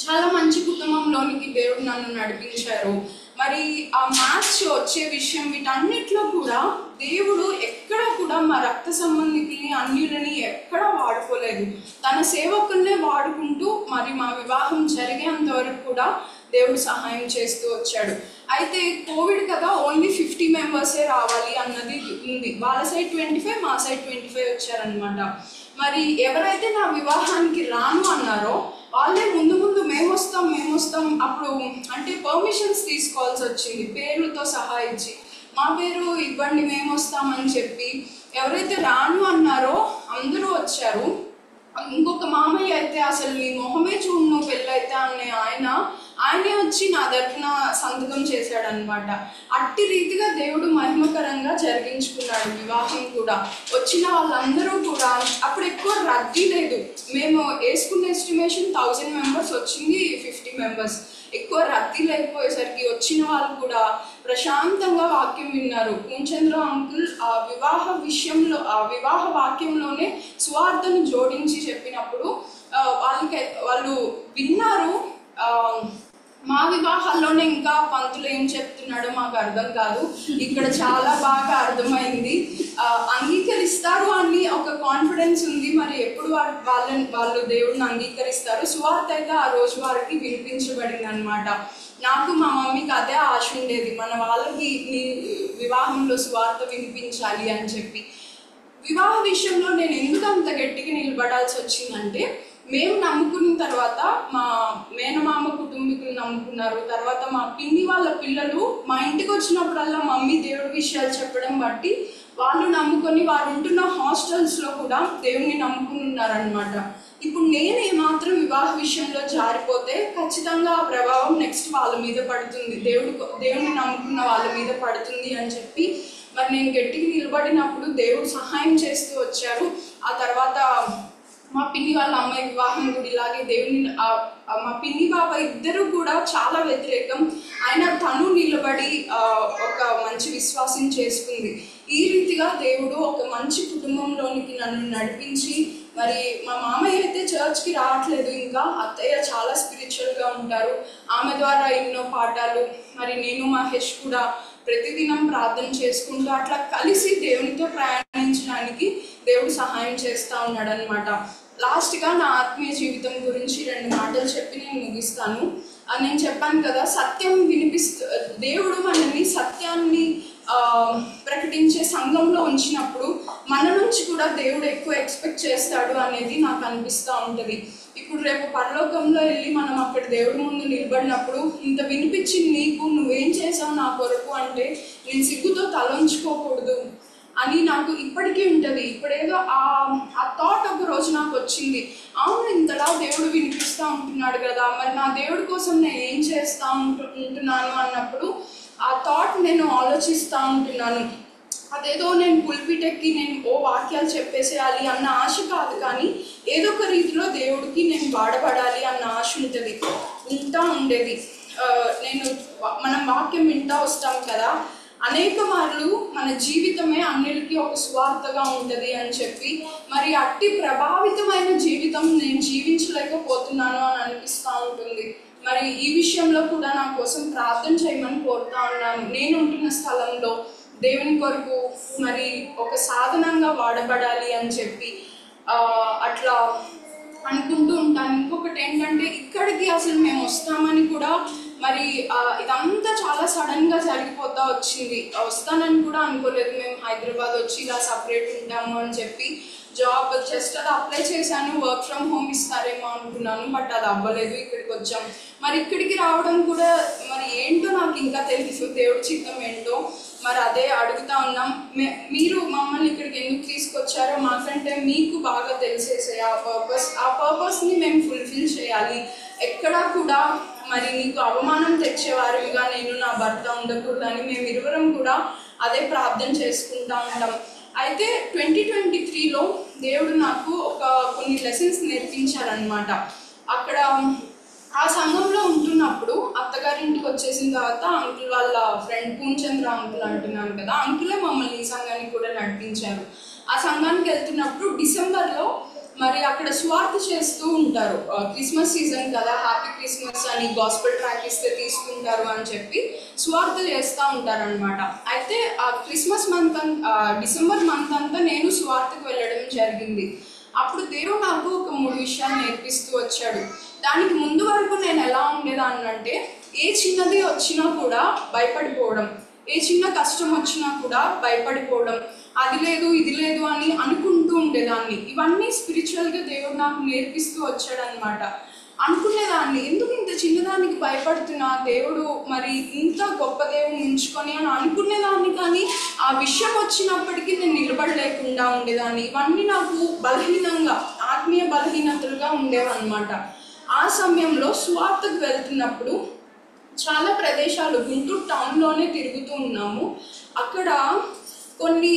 చాలా మంచి కుటుంబంలోనికి దేవుడు నన్ను నడిపించారు. మరి ఆ మ్యాచ్ వచ్చే విషయం వీటన్నిటిలో కూడా దేవుడు ఎక్కడ కూడా మా రక్త సంబంధికుల్ని అన్యులని ఎక్కడా వాడుకోలేదు. తన సేవకుల్నే వాడుకుంటూ మరి మా వివాహం జరిగేంత వరకు కూడా దేవుడు సహాయం చేస్తూ వచ్చాడు. అయితే కోవిడ్ కదా, ఓన్లీ 50 మెంబర్సే రావాలి అన్నది ఉంది. వాళ్ళ సైడ్ 25, మా సైడ్ 25 వచ్చారనమాట. మరి ఎవరైతే నా వివాహానికి రాను అన్నారో వాళ్ళే ముందు మేము వస్తాం అప్పుడు అంటే పర్మిషన్స్ తీసుకోవాల్సి వచ్చింది, పేర్లతో సహా ఇచ్చి మా పేరు ఇవ్వండి మేము వస్తామని చెప్పి. ఎవరైతే రాను అన్నారో అందరూ వచ్చారు. ఇంకొక మామయ్య అయితే అసలు నీ మొహమే చూడు పెళ్ళైతే అనే ఆయనే వచ్చి నా తరఫున సంతకం చేశాడనమాట. అట్టి రీతిగా దేవుడు మహిమకరంగా జరిగించుకున్నాడు వివాహం కూడా. వచ్చిన వాళ్ళందరూ కూడా అప్పుడు ఎక్కువ రద్దీ లేదు. మేము వేసుకున్న ఎస్టిమేషన్ 1000 మెంబర్స్, వచ్చింది 50 మెంబర్స్. ఎక్కువ రద్దీ లేకపోయేసరికి వచ్చిన వాళ్ళు కూడా ప్రశాంతంగా వాక్యం విన్నారు. పూర్ణచంద్ర అంకుల్ ఆ వివాహ వాక్యంలోనే సువార్తను జోడించి చెప్పినప్పుడు వాళ్ళు విన్నారు. మా వివాహాల్లోనే ఇంకా పంతులు ఏం చెప్తున్నాడో మాకు అర్థం కాదు, ఇక్కడ చాలా బాగా అర్థమైంది. అంగీకరిస్తారు అని ఒక కాన్ఫిడెన్స్ ఉంది. మరి ఎప్పుడు వాళ్ళు దేవుడిని అంగీకరిస్తారు. సువార్త అయితే ఆ రోజు వారికి వినిపించబడింది అనమాట. నాకు మా మమ్మీకి అదే ఆశ ఉండేది, మన వాళ్ళకి నీ వివాహంలో సువార్త వినిపించాలి అని చెప్పి. వివాహ విషయంలో నేను ఎందుకు అంత గట్టిగా నిలబడాల్సి వచ్చిందంటే, మేము నమ్ముకున్న తర్వాత మా మేనమామ కుటుంబీకులు నమ్ముకున్నారు. తర్వాత మా పిన్ని వాళ్ళ పిల్లలు మా ఇంటికి వచ్చినప్పుడల్లా మమ్మీ దేవుడి విషయాలు చెప్పడం బట్టి వాళ్ళు నమ్ముకొని వారు ఉంటున్న హాస్టల్స్లో కూడా దేవుణ్ణి నమ్ముకుని ఉన్నారనమాట. ఇప్పుడు నేను ఏమాత్రం వివాహ విషయంలో జారిపోతే ఖచ్చితంగా ఆ ప్రభావం నెక్స్ట్ వాళ్ళ మీద పడుతుంది, దేవుడిని నమ్ముకున్న వాళ్ళ మీద పడుతుంది అని చెప్పి మరి నేను గట్టిగా నిలబడినప్పుడు దేవుడు సహాయం చేస్తూ వచ్చారు. ఆ తర్వాత మా పిన్ని వాళ్ళ అమ్మాయి వివాహం కూడా ఇలాగే దేవుని మా పిన్ని బాబా ఇద్దరు కూడా చాలా వ్యతిరేకం, ఆయన తను నిలబడి ఒక మంచి విశ్వాసం చేసుకుంది. ఈ రీతిగా దేవుడు ఒక మంచి కుటుంబంలోనికి నన్ను నడిపించి, మరి మా మామయ్య అయితే చర్చ్కి రావట్లేదు, ఇంకా అత్తయ్య చాలా స్పిరిచువల్గా ఉంటారు, ఆమె ద్వారా ఎన్నో పాఠాలు, మరి నేను మహేష్ కూడా ప్రతిదినం ప్రార్థన చేసుకుంటూ అట్లా కలిసి దేవునితో ప్రయాణించడానికి దేవుడు సహాయం చేస్తూ ఉన్నాడు అనమాట. లాస్ట్గా నా ఆత్మీయ జీవితం గురించి 2 మాటలు చెప్పి నేను ముగిస్తాను. నేను చెప్పాను కదా, సత్యం దేవుడు మనల్ని సత్యాన్ని ప్రకటించే సంఘంలో ఉంచినప్పుడు మన నుంచి కూడా దేవుడు ఎక్కువ ఎక్స్పెక్ట్ చేస్తాడు అనేది నాకు అనిపిస్తూ ఉంటుంది. ఇప్పుడు రేపు పరలోకంలో వెళ్ళి మనం అక్కడ దేవుడి ముందు నిలబడినప్పుడు, ఇంత వినిపించింది నీకు, నువ్వేం చేసావు నా కొరకు అంటే నేను సిగ్గుతో తలంచుకోకూడదు అని నాకు ఇప్పటికీ ఉంటుంది. ఇప్పుడేదో ఆ థాట్ ఒక రోజు నాకు వచ్చింది, అవును ఇంతలా దేవుడు వినిపిస్తూ ఉంటున్నాడు కదా, మరి నా దేవుడి కోసం నేను ఏం చేస్తూ ఉంటున్నాను అన్నప్పుడు ఆ థాట్ నేను ఆలోచిస్తూ ఉంటున్నాను. అదేదో నేను పుల్పిటెక్కి నేను వాక్యాలు చెప్పేసేయాలి అన్న ఆశ కాదు, కానీ ఏదో ఒక రీతిలో దేవుడికి నేను వాడబడాలి అన్న ఆశ ఉండేది. మనం వాక్యం వింటూ వస్తాం కదా, అనేక మార్లు మన జీవితమే అన్నిటికీ ఒక సువార్తగా ఉంటుంది అని చెప్పి, మరి అట్టి ప్రభావితమైన జీవితం నేను జీవించలేకపోతున్నాను అని అనిపిస్తూ ఉంటుంది. మరి ఈ విషయంలో కూడా నా కోసం ప్రార్థన చేయమని కోరుతా ఉన్నాను. నేను ఉంటున్న స్థలంలో దేవుని కొరకు మరి ఒక సాధనంగా వాడబడాలి అని చెప్పి అట్లా అనుకుంటూ ఉంటాను. ఇంకొకటి ఏంటంటే, ఇక్కడికి అసలు మేము వస్తామని కూడా మరి ఇదంతా చాలా సడన్గా జరిగిపోతూ వచ్చింది. వస్తానని కూడా అనుకోలేదు. మేము హైదరాబాద్ వచ్చి ఇలా సపరేట్ ఉంటాము అని చెప్పి జాబ్ జస్ట్ అది అప్లై చేశాను, వర్క్ ఫ్రమ్ హోమ్ ఇస్తారేమో అనుకున్నాను, బట్ అది అవ్వలేదు. ఇక్కడికి వచ్చాం. మరి ఇక్కడికి రావడం కూడా మరి ఏంటో నాకు ఇంకా తెలుసు, దేవుడి చిత్తం ఏంటో. మరి అదే అడుగుతా ఉన్నాం, మీరు మమ్మల్ని ఇక్కడికి ఎందుకు తీసుకొచ్చారో మాకంటే మీకు బాగా తెలిసేసే ఆ పర్పస్ని మేము ఫుల్ఫిల్ చేయాలి. ఎక్కడా కూడా మరి నీకు అవమానం తెచ్చేవారిగా నేను నా భర్త ఉండకూడదని మేము ఇరువురం కూడా అదే ప్రార్థన చేసుకుంటూ ఉంటాం. అయితే 2023లో దేవుడు నాకు కొన్ని లెసన్స్ నేర్పించారనమాట. అక్కడ ఆ సంఘంలో ఉంటున్నప్పుడు అత్తగారింటికి వచ్చేసిన తర్వాత అంకుల్ వాళ్ళ ఫ్రెండ్ పూర్ణచంద్ర అంకుల్ అంటున్నాను కదా, అంకులే మమ్మల్ని ఈ సంఘానికి కూడా నడిపించారు. ఆ సంఘానికి వెళ్తున్నప్పుడు డిసెంబర్లో మరి అక్కడ స్వార్థ చేస్తూ ఉంటారు. క్రిస్మస్ సీజన్ కదా, హ్యాపీ క్రిస్మస్ అని గాస్పెల్ ట్రాక్ ఇస్తే తీసుకుంటారు అని చెప్పి స్వార్థ చేస్తూ ఉంటారనమాట. అయితే ఆ క్రిస్మస్ డిసెంబర్ మంత్ అంతా నేను స్వార్థకు వెళ్ళడం జరిగింది. అప్పుడు దేవుడు నాకు ఒక 3 విషయాలు నేర్పిస్తూ వచ్చాడు. దానికి ముందు వరకు నేను ఎలా ఉండేదాన్నంటే, ఏ చిన్నది వచ్చినా కూడా భయపడిపోవడం, ఏ చిన్న కష్టం వచ్చినా కూడా భయపడిపోవడం, అది లేదు ఇది లేదు అని అనుకుంటూ ఉండేదాన్ని. ఇవన్నీ స్పిరిచువల్గా దేవుడు నాకు నేర్పిస్తూ వచ్చాడనమాట. అనుకునేదాన్ని, ఎందుకు ఇంత చిన్నదానికి భయపడుతున్నా, దేవుడు మరి ఇంత గొప్ప దేవుని ఉంచుకొని అని అనుకునేదాన్ని. కానీ ఆ విషయం వచ్చినప్పటికీ నేను నిలబడలేకుండా ఉండేదాన్ని. ఇవన్నీ నాకు ఆత్మీయ బలహీనతలుగా ఉండేవన్నమాట. ఆ సమయంలో సువార్తకు వెళ్తున్నప్పుడు చాలా ప్రదేశాలు గుంటూరు టౌన్లోనే తిరుగుతూ ఉన్నాము. అక్కడ కొన్ని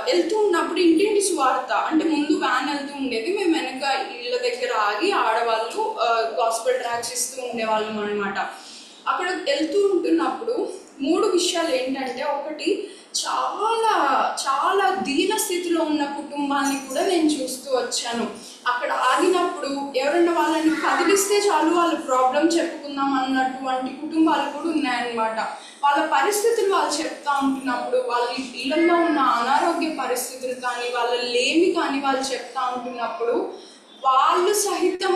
వెళ్తూ ఉన్నప్పుడు ఇంటింటి సువార్త అంటే ముందు వ్యాన్ వెళ్తూ ఉండేది, మేము వెనక ఇళ్ళ దగ్గర ఆగి ఆడవాళ్ళు గాస్పెల్ ట్రాక్స్ ఇస్తూ ఉండేవాళ్ళం అనమాట. అక్కడ వెళ్తూ ఉంటున్నప్పుడు 3 విషయాలు ఏంటంటే, ఒకటి చాలా చాలా దీన స్థితిలో ఉన్న కుటుంబాన్ని కూడా నేను చూస్తూ వచ్చాను. అక్కడ ఆగినప్పుడు ఎవరైనా వాళ్ళని కదిలిస్తే చాలు వాళ్ళ ప్రాబ్లం చెప్పుకుందాం అన్నటువంటి కుటుంబాలు కూడా ఉన్నాయన్నమాట. వాళ్ళ పరిస్థితులు వాళ్ళు చెప్తా ఉంటున్నప్పుడు, వాళ్ళ ఇళ్ళల్లో ఉన్న అనారోగ్య పరిస్థితులు కానీ, వాళ్ళ లేమి కానీ వాళ్ళు చెప్తా ఉంటున్నప్పుడు, వాళ్ళు సహితం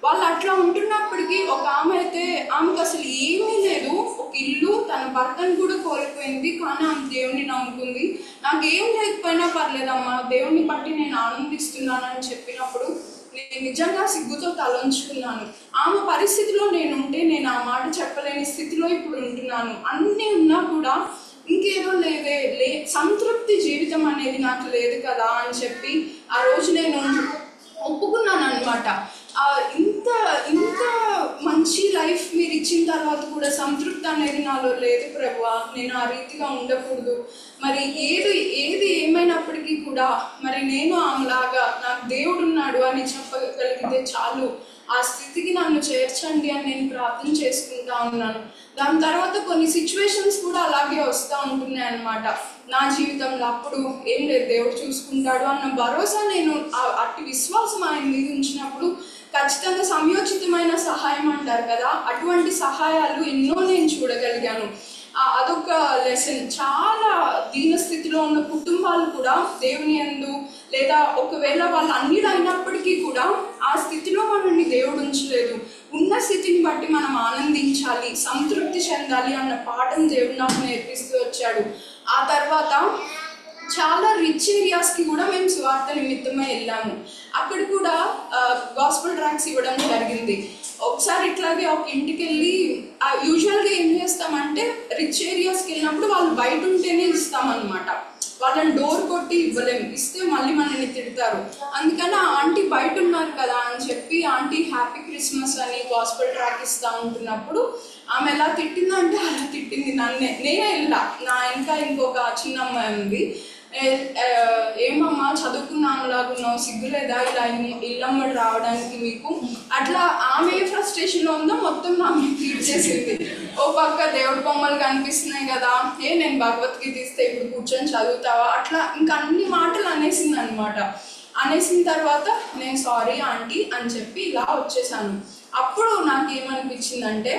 వాళ్ళు అట్లా ఉంటున్నప్పటికీ, ఒక ఆమె అయితే ఆమెకు అసలు ఏమీ లేదు, ఒక ఇల్లు, తన భర్తను కూడా కోల్పోయింది, కానీ ఆమె దేవుణ్ణి నమ్ముకుంది. నాకేం లేకపోయినా పర్లేదమ్మా, దేవుణ్ణి బట్టి నేను ఆనందిస్తున్నానని చెప్పినప్పుడు నేను నిజంగా సిగ్గుతో తలంచుకున్నాను. ఆమె పరిస్థితిలో నేనుంటే నేను ఆ మాట చెప్పలేని స్థితిలో ఇప్పుడు ఉంటున్నాను. అన్నీ ఉన్నా కూడా ఇంకేదో సంతృప్తి జీవితం అనేది నాకు లేదు కదా అని చెప్పి ఆ రోజు నేను ఒప్పుకున్నాను అనమాట. ఇంత ఇంత మంచి లైఫ్ మీరు ఇచ్చిన తర్వాత కూడా సంతృప్తి అనేది నాలో లేదు ప్రభువా, నేను ఆ రీతిగా ఉండకూడదు. మరి ఏది ఏమైనప్పటికీ కూడా మరి నేను ఆమెలాగా నాకు దేవుడు ఉన్నాడు అని చెప్పగలిగితే చాలు, ఆ స్థితికి నన్ను చేర్చండి అని నేను ప్రార్థన చేసుకుంటా ఉన్నాను. దాని తర్వాత కొన్ని సిచ్యువేషన్స్ కూడా అలాగే వస్తూ ఉంటున్నాయి అన్నమాట నా జీవితంలో. అప్పుడు ఏం లేదు, దేవుడు చూసుకుంటాడు అన్న భరోసా, నేను అట్టి విశ్వాసం ఆయన మీద ఉంచినప్పుడు ఖచ్చితంగా సమయోచితమైన సహాయం అంటారు కదా, అటువంటి సహాయాలు ఎన్నో నేను చూడగలిగాను. అదొక లెసన్. చాలా దీన స్థితిలో ఉన్న కుటుంబాలు కూడా దేవుని యందు, లేదా ఒకవేళ వాళ్ళు అన్నిలు అయినప్పటికీ కూడా ఆ స్థితిలో మనల్ని దేవుడు ఉంచలేదు. ఉన్న స్థితిని బట్టి మనం ఆనందించాలి, సంతృప్తి చెందాలి అన్న పాఠం దేవుడు నాకు నేర్పిస్తూ వచ్చాడు. ఆ తర్వాత చాలా రిచ్ ఏరియాస్కి కూడా మేము సువార్త నిమిత్తమే వెళ్ళాము. అక్కడ కూడా గాస్పెల్ ట్రాక్స్ ఇవ్వడం జరిగింది. ఒకసారి ఇట్లాగే ఒక ఇంటికి వెళ్ళి, యూజువల్గా ఏం చేస్తామంటే రిచ్ ఏరియాస్కి వెళ్ళినప్పుడు వాళ్ళు బయట ఉంటేనే ఇస్తామన్నమాట. వాళ్ళని డోర్ కొట్టి ఇవ్వలేము, ఇస్తే మళ్ళీ మనల్ని తిడతారు. అందుకని ఆ ఆంటీ బయట ఉన్నారు కదా అని చెప్పి ఆంటీ హ్యాపీ క్రిస్మస్ అని గాస్పెల్ ట్రాక్ ఇస్తూ ఉంటున్నప్పుడు ఆమె ఎలా తిట్టిందంటే అలా తిట్టింది నన్నే. నేనే వెళ్ళా, నా ఇంకా ఇంకొక చిన్న అమ్మాయి ఉంది. ఏమమ్మా చదువుకున్నాములాగున్నావు, సిగ్గులేదా ఇలా ఇల్లమ్మడి రావడానికి మీకు? అట్లా ఆమె ఫ్రస్ట్రేషన్లో ఉందో మొత్తం నా మీద తీర్చేసింది. ఓ పక్క దేవుడి బొమ్మలు కనిపిస్తున్నాయి కదా, నేను భగవద్గీత ఇస్తే ఇప్పుడు కూర్చొని చదువుతావా, అట్లా ఇంకా అన్ని మాటలు అనేసింది అనమాట. అనేసిన తర్వాత నేను సారీ ఆంటీ అని చెప్పి ఇలా వచ్చేసాను. అప్పుడు నాకేమనిపించిందంటే,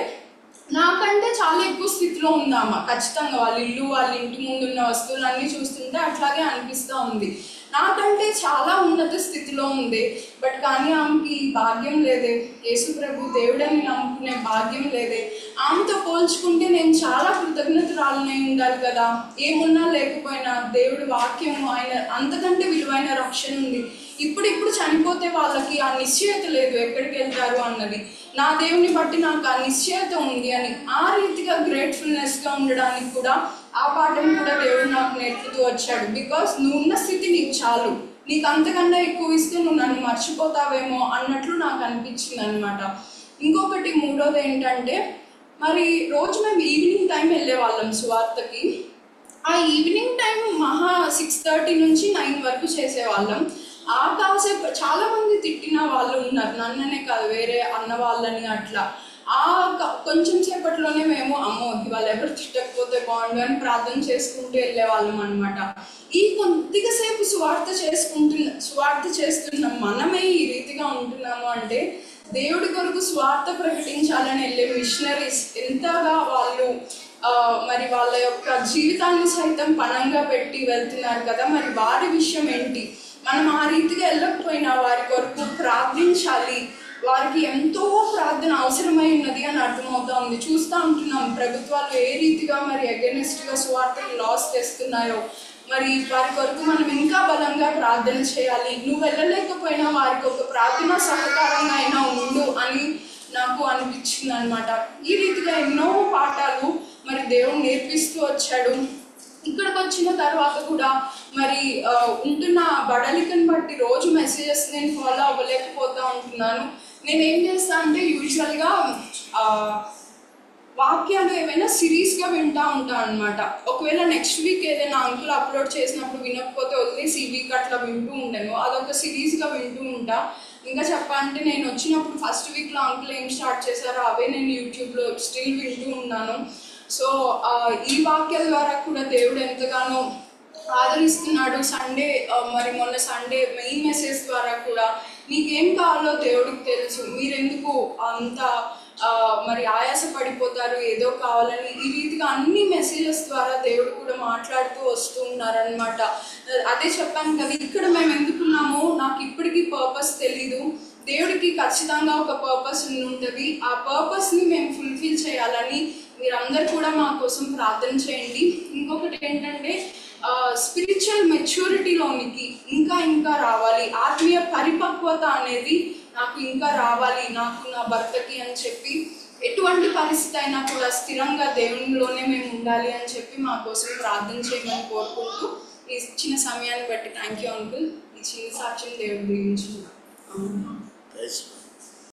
నాకంటే చాలా ఎక్కువ స్థితిలో ఉందామా, ఖచ్చితంగా వాళ్ళ ఇల్లు, వాళ్ళ ఇంటి ముందు ఉన్న వస్తువులు అన్నీ చూస్తుంటే అట్లాగే అనిపిస్తూ ఉంది. నాకంటే చాలా ఉన్నత స్థితిలో ఉంది, బట్ కానీ ఆమెకి భాగ్యం లేదే, యేసు ప్రభు దేవుడని నమ్ముకునే భాగ్యం లేదే. ఆమెతో పోల్చుకుంటే నేను చాలా కృతజ్ఞతరాలనే ఉండాలి కదా. ఏమున్నా లేకపోయినా దేవుడి వాక్యము, ఆయన అంతకంటే విలువైన రక్షణ ఉంది. ఇప్పుడు చనిపోతే వాళ్ళకి ఆ నిశ్చయత లేదు ఎక్కడికి వెళ్తారు అన్నది. నా దేవుని బట్టి నాకు ఆ నిశ్చయత ఉంది అని ఆ రీతిగా గ్రేట్ఫుల్నెస్గా ఉండడానికి కూడా ఆ పాఠం కూడా దేవుడు నాకు నేర్పుతూ వచ్చాడు. బికాస్ నువ్వు ఉన్న స్థితి నీకు చాలు, నీకు అంతకన్నా ఎక్కువ ఇస్తే నువ్వు నన్ను మర్చిపోతావేమో అన్నట్లు నాకు అనిపించింది అనమాట. ఇంకొకటి మూడోది ఏంటంటే, మరి రోజు మేము ఈవినింగ్ టైం వెళ్ళే వాళ్ళం సువార్తకి. ఆ ఈవినింగ్ టైం 6:30 నుంచి 9 వరకు చేసేవాళ్ళం. ఆ కాసేపు చాలామంది తిట్టిన వాళ్ళు ఉన్నారు, నన్ననే కాదు వేరే అన్న వాళ్ళని. అట్లా కొంచెం సేపట్లోనే మేము అమ్మో ఇవాళ ఎవరు తిట్టకపోతే బాగుండు అని ప్రార్థన చేసుకుంటూ వెళ్ళేవాళ్ళం అనమాట. ఈ కొద్దిగా సేపు స్వార్థ చేస్తున్న మనమే ఈ రీతిగా ఉంటున్నాము అంటే, దేవుడి కొరకు స్వార్థ ప్రకటించాలని వెళ్ళే మిషనరీస్ ఎంతగా వాళ్ళు మరి వాళ్ళ యొక్క జీవితాన్ని సైతం పణంగా పెట్టి వెళ్తున్నారు కదా. మరి వారి విషయం ఏంటి? మనం ఆ రీతిగా వెళ్ళకపోయినా వారి కొరకు ప్రార్థించాలి. వారికి ఎంతో ప్రార్థన అవసరమై ఉన్నది అని అర్థమవుతా ఉంది. చూస్తూ ఉంటున్నాం ప్రభుత్వాలు ఏ రీతిగా మరి అగెనిస్ట్గా సువార్తని లాస్ చేస్తున్నాయో. మరి వారి కొరకు మనం ఇంకా బలంగా ప్రార్థన చేయాలి. నువ్వు వెళ్ళలేకపోయినా వారికి ఒక ప్రార్థన సహకారంగా అయినా ఉండు అని నాకు అనిపించింది అనమాట. ఈ రీతిగా ఎన్నో పాఠాలు మరి దేవుడు నేర్పిస్తూ వచ్చాడు. ఇక్కడికి వచ్చిన తర్వాత కూడా మరి ఉంటున్న బడలికను బట్టి రోజు మెసేజెస్ నేను ఫాలో అవ్వలేకపోతూ ఉంటున్నాను. నేను ఏం చేస్తాను అంటే, యూజువల్గా వాక్యాలు ఏమైనా సిరీస్గా వింటూ ఉంటాను అనమాట. ఒకవేళ నెక్స్ట్ వీక్ ఏదైనా అంకుల్ అప్లోడ్ చేసినప్పుడు వినకపోతే వదిలేసి ఈ వీక్ అట్లా వింటూ ఉంటాను. అదొక సిరీస్గా వింటూ ఉంటా. ఇంకా చెప్పాలంటే నేను వచ్చినప్పుడు ఫస్ట్ వీక్లో అంకుల్ ఏం స్టార్ట్ చేశారో అవే నేను యూట్యూబ్లో స్టిల్ వింటూ ఉన్నాను. సో ఈ వాక్యాల ద్వారా కూడా దేవుడు ఎంతగానో ఆదరిస్తున్నాడు. సండే మరి మొన్న సండే మెయిన్ మెసేజ్ ద్వారా కూడా నీకేం కావాలో దేవుడికి తెలుసు, మీరెందుకు అంత మరి ఆయాస పడిపోతారు ఏదో కావాలని, ఈ రీతిగా అన్ని మెసేజెస్ ద్వారా దేవుడు కూడా మాట్లాడుతూ వస్తూ ఉన్నారనమాట. అదే చెప్పాను కదా, ఇక్కడ మేము ఎందుకున్నామో నాకు ఇప్పటికీ పర్పస్ తెలీదు. దేవుడికి ఖచ్చితంగా ఒక పర్పస్ ఉంటుంది. ఆ పర్పస్ని మేము ఫుల్ఫిల్ చేయాలని మీరందరూ కూడా మా కోసం ప్రార్థన చేయండి. ఇంకొకటి ఏంటంటే స్పిరిచువల్ మెచ్యూరిటీలోనికి ఇంకా ఇంకా రావాలి, ఆత్మీయ పరిపక్వత అనేది నాకు ఇంకా రావాలి, నాకు నా భర్తకి అని చెప్పి ఎటువంటి పరిస్థితి అయినా కూడా స్థిరంగా దేవునిలోనే మేము ఉండాలి అని చెప్పి మా కోసం ప్రార్థన చేయమని కోరుకుంటూ ఈ చిన్న సమయాన్ని బట్టి థ్యాంక్ యూ అంకుల్. ఈ చిన్న సాక్ష్యం దేవుడు దీవించున్నాను.